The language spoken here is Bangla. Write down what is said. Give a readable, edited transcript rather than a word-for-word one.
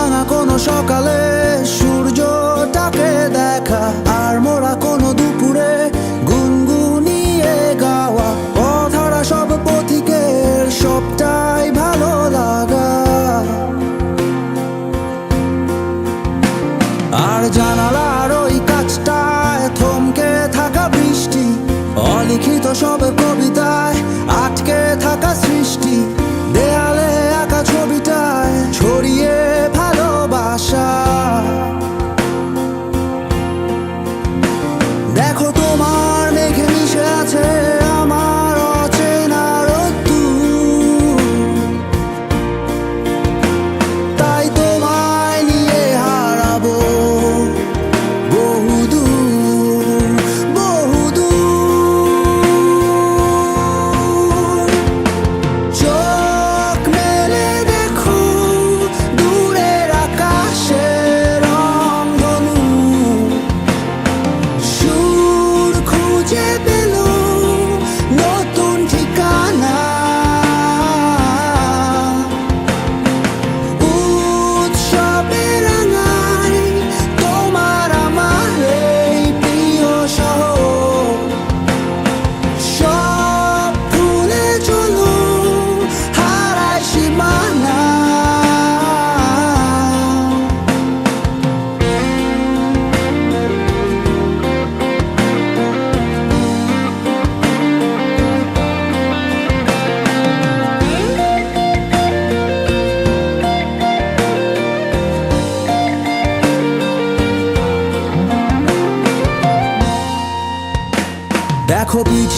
ভাঙা কোনো সকালে সূর্যটাকে দেখা, আর মোরা কোনো দুপুরে গুনগুনিয়ে গাওয়া অধরা সব পথিকের সবটাই ভালো লাগা। আর জানালার ওই কাছটায় থমকে থাকা বৃষ্টি, অলিখিত সব কবিতায় আটকে থাকা সৃষ্টি, দেয়ালে আঁকা ছবিটায় ছড়িয়ে ভালোবাসা। দেখো তোমার মেঘে মিশে আছে আমার অচেনা রোদ্দুর, তাই তোমায় নিয়ে হারাবো বহুদূর বহুদূর। চোখ মেলে দেখো দূরের আকাশের রংধনু, সুর খুঁজে পেল নতুন ঠিকানা। উৎসবে রাঙায় তোমার আমার এই প্রিয় শহর, সব ভুলে চলো হারায় সীমানা। দেখো বীজ